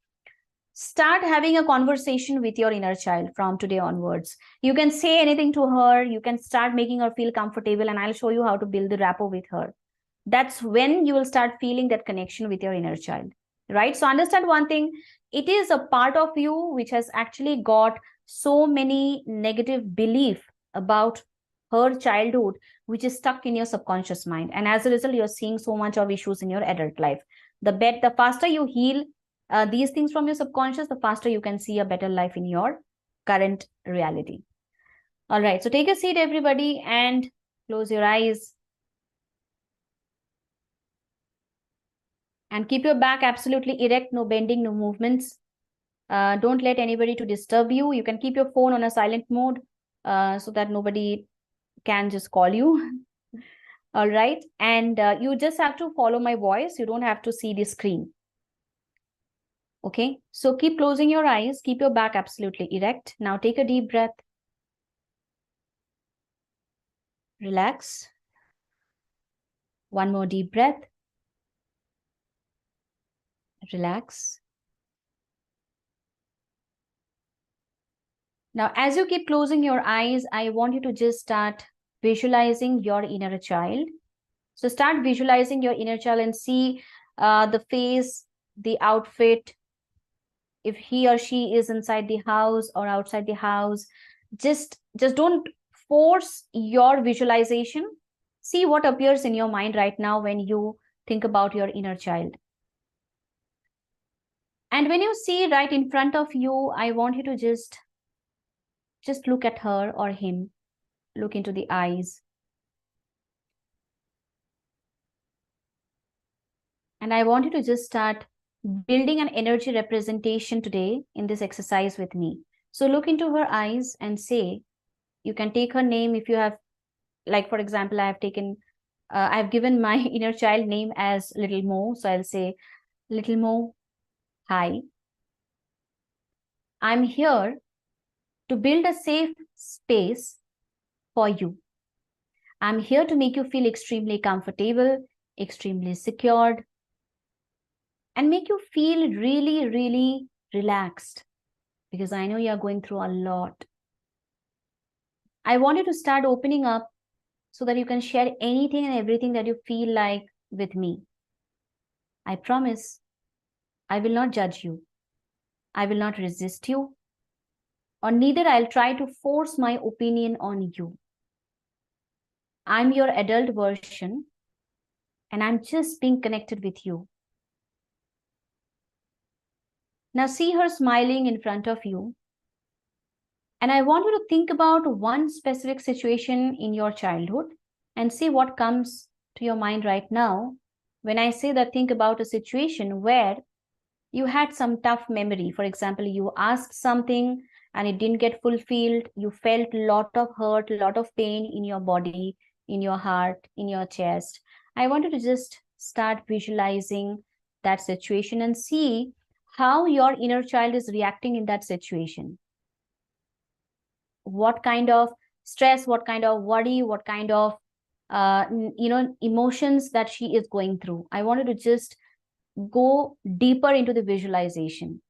[SPEAKER 1] Start having a conversation with your inner child from today onwards. You can say anything to her. You can start making her feel comfortable, and I'll show you how to build the rapport with her. That's when you will start feeling that connection with your inner child, right? So understand one thing: it is a part of you which has actually got so many negative belief about her childhood, which is stuck in your subconscious mind, and as a result you're seeing so much of issues in your adult life. The faster you heal these things from your subconscious, the faster you can see a better life in your current reality. All right, so take a seat, everybody, and close your eyes. And keep your back absolutely erect, no bending, no movements. Don't let anybody to disturb you. You can keep your phone on a silent mode so that nobody can just call you. All right. And you just have to follow my voice. You don't have to see the screen. Okay. So keep closing your eyes. Keep your back absolutely erect. Now take a deep breath. Relax. One more deep breath. Relax. Now, as you keep closing your eyes, I want you to just start visualizing your inner child. So start visualizing your inner child and see the face, the outfit, if he or she is inside the house or outside the house. Just don't force your visualization. See what appears in your mind right now when you think about your inner child. And when you see right in front of you, I want you to just look at her or him. Look into the eyes. And I want you to just start building an energy representation today in this exercise with me. So look into her eyes and say, you can take her name if you have, like, for example, I've given my inner child name as Little Mo. So I'll say, Little Mo, hi. I'm here to build a safe space for you. I'm here to make you feel extremely comfortable, extremely secured, and make you feel really, really relaxed, because I know you're going through a lot. I want you to start opening up so that you can share anything and everything that you feel like with me. I promise I will not judge you. I will not resist you or neither I'll try to force my opinion on you. I'm your adult version, and I'm just being connected with you. Now see her smiling in front of you. And I want you to think about one specific situation in your childhood and see what comes to your mind right now. When I say that, think about a situation where you had some tough memory. For example, you asked something and it didn't get fulfilled. You felt a lot of hurt, a lot of pain in your body, in your heart, in your chest. I want you to just start visualizing that situation and see how your inner child is reacting in that situation. What kind of stress, what kind of worry, what kind of emotions that she is going through. I wanted to just go deeper into the visualization.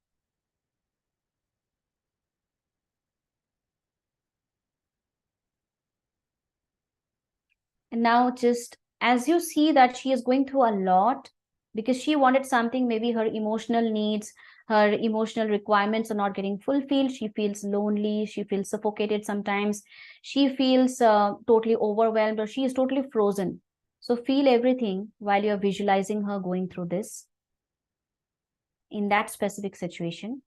[SPEAKER 1] And now just as you see that she is going through a lot because she wanted something, maybe her emotional needs, her emotional requirements are not getting fulfilled. She feels lonely, she feels suffocated sometimes, she feels totally overwhelmed, or she is totally frozen. So feel everything while you're visualizing her going through this in that specific situation.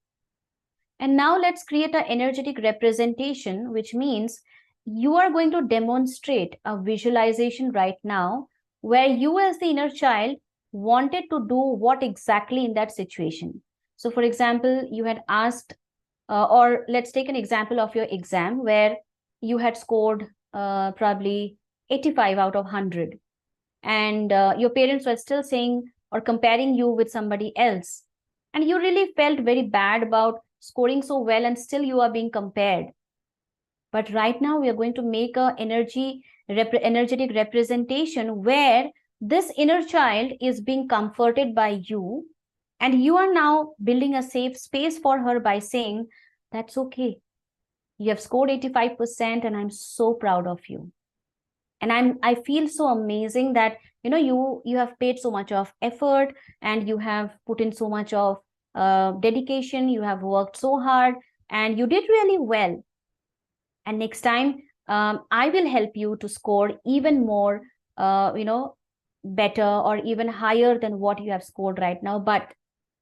[SPEAKER 1] And now let's create an energetic representation, which means you are going to demonstrate a visualization right now where you as the inner child wanted to do what exactly in that situation. So for example, you had asked, or let's take an example of your exam where you had scored probably 85 out of 100. And your parents were still saying or comparing you with somebody else. And you really felt very bad about scoring so well and still you are being compared. But right now we are going to make a energetic representation where this inner child is being comforted by you, and you are now building a safe space for her by saying, that's okay. You have scored 85% and I'm so proud of you. And I feel so amazing that you have paid so much of effort and you have put in so much of dedication, you have worked so hard and you did really well. And next time I will help you to score even more better or even higher than what you have scored right now. But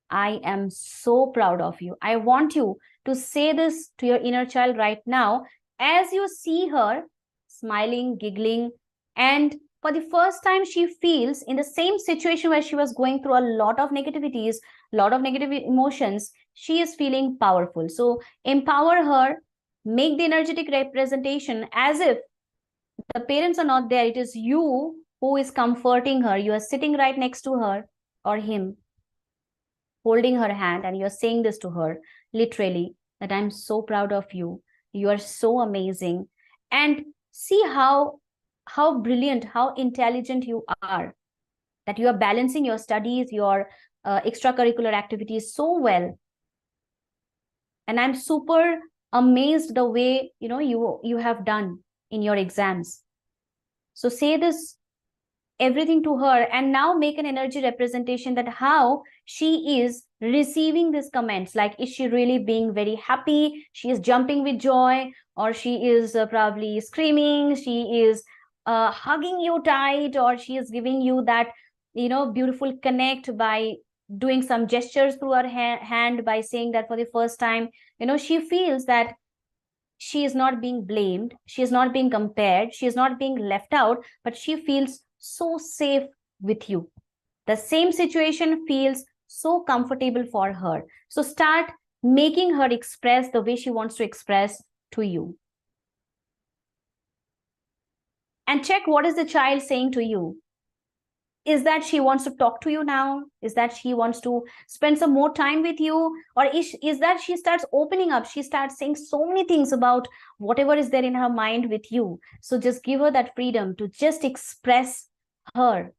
[SPEAKER 1] I am so proud of you. I want you to say this to your inner child right now as you see her smiling, giggling, and for the first time, she feels in the same situation where she was going through a lot of negativities, a lot of negative emotions, she is feeling powerful. So empower her, make the energetic representation as if the parents are not there. It is you who is comforting her. You are sitting right next to her or him, holding her hand, and you're saying this to her literally, that I'm so proud of you, you are so amazing. And see how brilliant, how intelligent you are, that you are balancing your studies, your extracurricular activities so well. And I'm super amazed the way you have done in your exams. So say this everything to her and now make an energy representation that how she is receiving these comments. Like, is she really being very happy, she is jumping with joy, or she is probably screaming, she is hugging you tight, or she is giving you that beautiful connect by doing some gestures through her hand by saying that for the first time she feels that she is not being blamed, she is not being compared, she is not being left out, but she feels so safe with you. The same situation feels so comfortable for her. So start making her express the way she wants to express to you. And check what is the child saying to you. Is that she wants to talk to you now? Is that she wants to spend some more time with you? Or is that she starts opening up? She starts saying so many things about whatever is there in her mind with you. So just give her that freedom to just express her.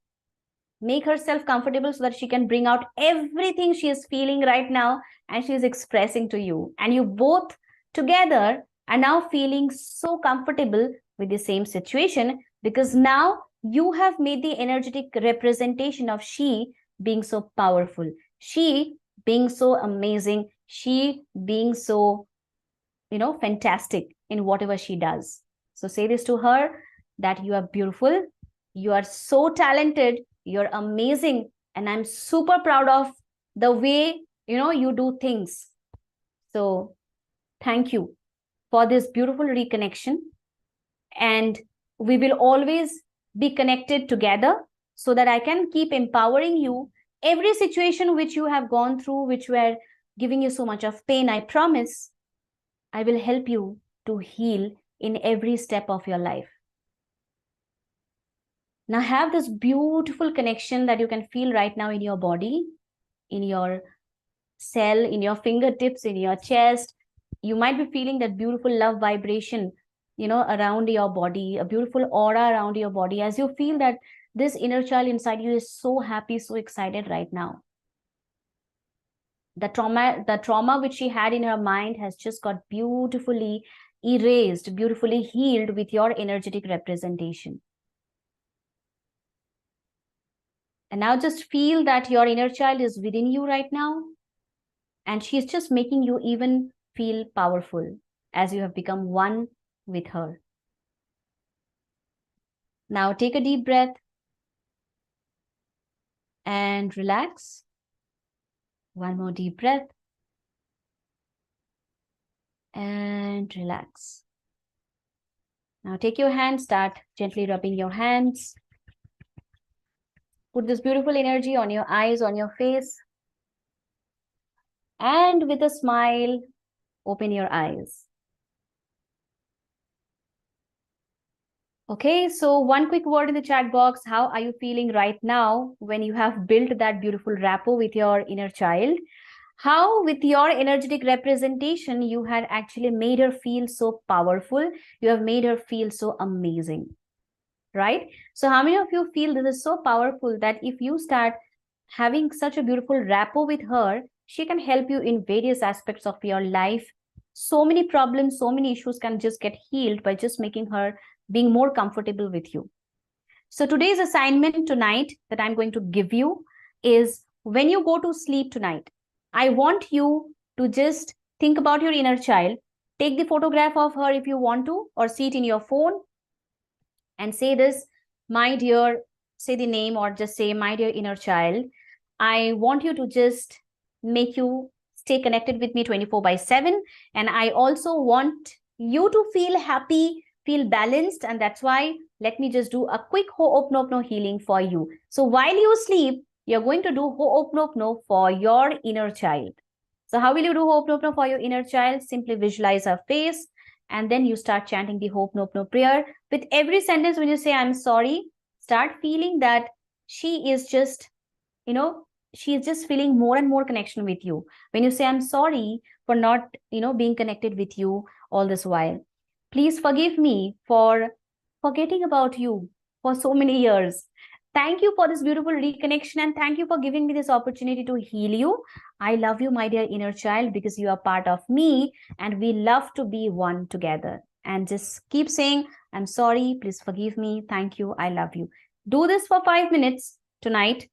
[SPEAKER 1] Make herself comfortable so that she can bring out everything she is feeling right now and she is expressing to you. And you both together are now feeling so comfortable with the same situation because now you have made the energetic representation of she being so powerful, she being so amazing, she being so fantastic in whatever she does. So say this to her, that you are beautiful, you are so talented, you're amazing, and I'm super proud of the way, you do things. So thank you for this beautiful reconnection. And we will always be connected together so that I can keep empowering you. Every situation which you have gone through, which were giving you so much of pain, I promise I will help you to heal in every step of your life. Now have this beautiful connection that you can feel right now in your body, in your cell, in your fingertips, in your chest. You might be feeling that beautiful love vibration, around your body, a beautiful aura around your body, as you feel that this inner child inside you is so happy, so excited right now. The trauma which she had in her mind has just got beautifully erased, beautifully healed with your energetic representation. And now just feel that your inner child is within you right now, and she's just making you even feel powerful as you have become one with her. Now take a deep breath and relax. One more deep breath and relax. Now take your hands, start gently rubbing your hands. Put this beautiful energy on your eyes, on your face. And with a smile, open your eyes. Okay, so one quick word in the chat box. How are you feeling right now when you have built that beautiful rapport with your inner child? How, with your energetic representation, you had actually made her feel so powerful. You have made her feel so amazing, right? So how many of you feel this is so powerful that if you start having such a beautiful rapport with her, she can help you in various aspects of your life. So many problems, so many issues can just get healed by just making her being more comfortable with you. So today's assignment tonight that I'm going to give you is, when you go to sleep tonight, I want you to just think about your inner child. Take the photograph of her if you want to, or see it in your phone, and say this, my dear, say the name, or just say, my dear inner child, I want you to just make you stay connected with me 24/7. And I also want you to feel happy, feel balanced. And that's why let me just do a quick Ho'oponopono healing for you. So while you sleep, you're going to do Ho'oponopono for your inner child. So how will you do Ho'oponopono for your inner child? Simply visualize her face, and then you start chanting the Ho'oponopono prayer. With every sentence, when you say, I'm sorry, start feeling that she is just, she is just feeling more and more connection with you. When you say, I'm sorry for not, being connected with you all this while. Please forgive me for forgetting about you for so many years. Thank you for this beautiful reconnection, and thank you for giving me this opportunity to heal you. I love you, my dear inner child, because you are part of me, and we love to be one together. And just keep saying, I'm sorry, please forgive me, thank you, I love you. Do this for 5 minutes tonight.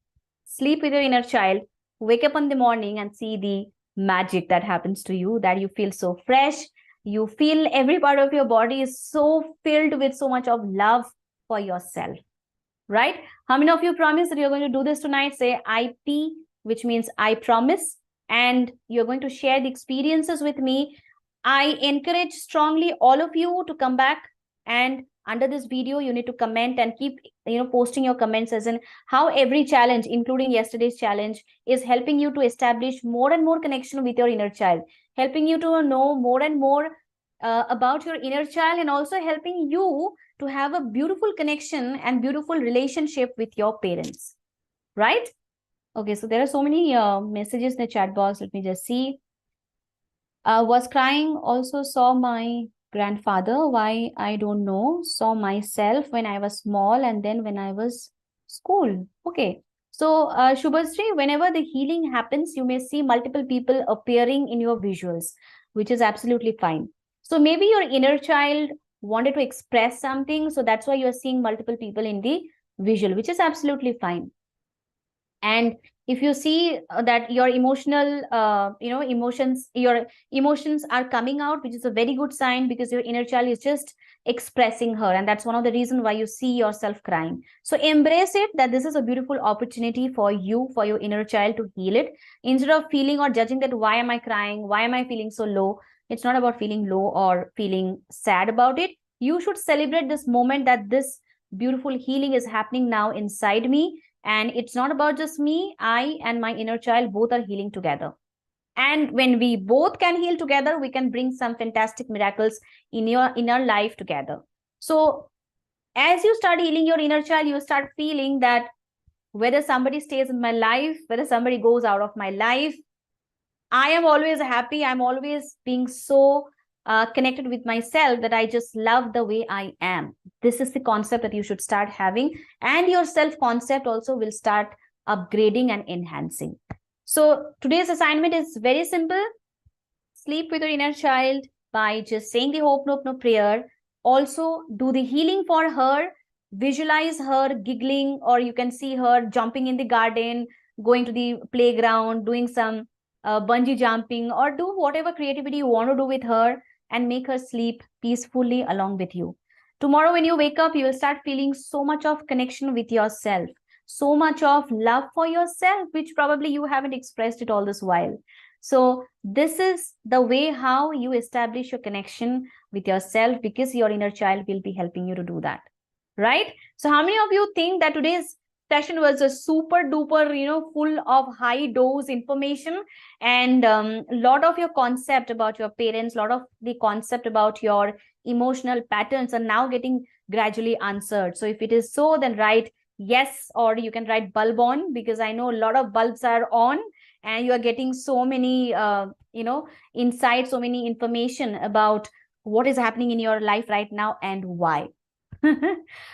[SPEAKER 1] Sleep with your inner child. Wake up in the morning and see the magic that happens to you, that you feel so fresh. You feel every part of your body is so filled with so much of love for yourself, right? How many of you promise that you're going to do this tonight? Say IP, which means I promise, and you're going to share the experiences with me. I encourage strongly all of you to come back, and under this video you need to comment and keep posting your comments as in how every challenge, including yesterday's challenge, is helping you to establish more and more connection with your inner child, helping you to know more and more about your inner child, and also helping you to have a beautiful connection and beautiful relationship with your parents, right? Okay, so there are so many messages in the chat box. Let me just see. Was crying, also saw my grandfather. Why, I don't know. Saw myself when I was small, and then when I was school. Okay. So Shubhasri, whenever the healing happens, you may see multiple people appearing in your visuals, which is absolutely fine. So maybe your inner child wanted to express something, so that's why you're seeing multiple people in the visual, which is absolutely fine. And If you see that your your emotions are coming out, which is a very good sign, because your inner child is just expressing her, and that's one of the reasons why you see yourself crying. So embrace it, that this is a beautiful opportunity for you, for your inner child to heal it. Instead of feeling or judging that why am I crying, why am I feeling so low, it's not about feeling low or feeling sad about it. You should celebrate this moment, that this beautiful healing is happening now inside me, and it's not about just me. I and my inner child both are healing together. And when we both can heal together, we can bring some fantastic miracles in your inner life together. So as you start healing your inner child, you start feeling that whether somebody stays in my life, whether somebody goes out of my life, I am always happy. I'm always being so connected with myself that I just love the way I am. This is the concept that you should start having, and your self concept also will start upgrading and enhancing. So today's assignment is very simple. Sleep with your inner child by just saying the hope, nope, no prayer. Also do the healing for her. Visualize her giggling, or you can see her jumping in the garden, going to the playground, doing some bungee jumping, or do whatever creativity you want to do with her, and make her sleep peacefully along with you. Tomorrow when you wake up, you will start feeling so much of connection with yourself, so much of love for yourself, which probably you haven't expressed it all this while. So this is the way how you establish your connection with yourself, because your inner child will be helping you to do that, right? So how many of you think that today's session was a super duper, full of high dose information, and a lot of your concept about your parents, a lot of the concept about your emotional patterns are now getting gradually answered. So if it is so, then write yes, or you can write bulb on, because I know a lot of bulbs are on, and you are getting so many insights, so many information about what is happening in your life right now and why.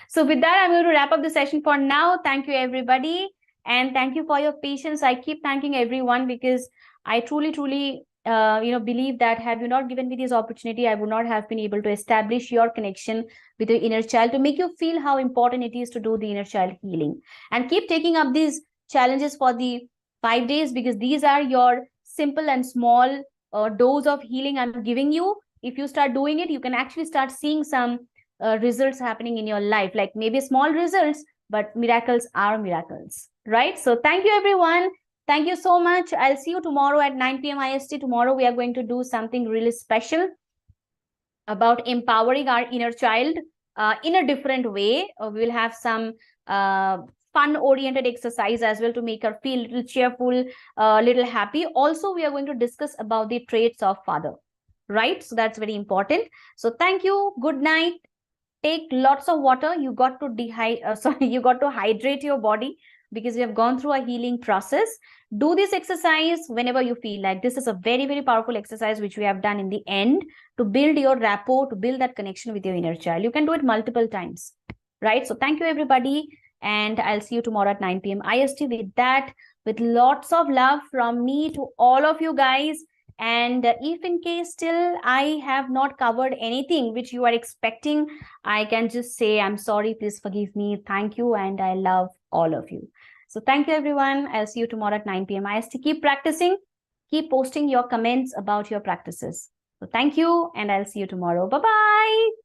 [SPEAKER 1] So with that, I'm going to wrap up the session for now. Thank you, everybody. And thank you for your patience. I keep thanking everyone, because I truly, truly, believe that have you not given me this opportunity, I would not have been able to establish your connection with your inner child, to make you feel how important it is to do the inner child healing. And keep taking up these challenges for the 5 days, because these are your simple and small dose of healing I'm giving you. If you start doing it, you can actually start seeing some results happening in your life, like maybe small results, but miracles are miracles, right? So thank you, everyone. Thank you so much. I'll see you tomorrow at 9 p.m. IST. Tomorrow we are going to do something really special about empowering our inner child in a different way. We will have some fun oriented exercise as well, to make her feel a little cheerful, a little happy. Also, we are going to discuss about the traits of father, right? So that's very important. So thank you. Good night. Take lots of water. You got to you got to hydrate your body, because you have gone through a healing process. Do this exercise whenever you feel like. This is a very, very powerful exercise which we have done in the end, to build your rapport, to build that connection with your inner child. You can do it multiple times, right? So thank you, everybody, and I'll see you tomorrow at 9 p.m. IST. With that, with lots of love from me to all of you guys. And if in case still I have not covered anything which you are expecting, I can just say, I'm sorry, please forgive me. Thank you. And I love all of you. So thank you, everyone. I'll see you tomorrow at 9 p.m. IST. Keep practicing. Keep posting your comments about your practices. So thank you. And I'll see you tomorrow. Bye-bye.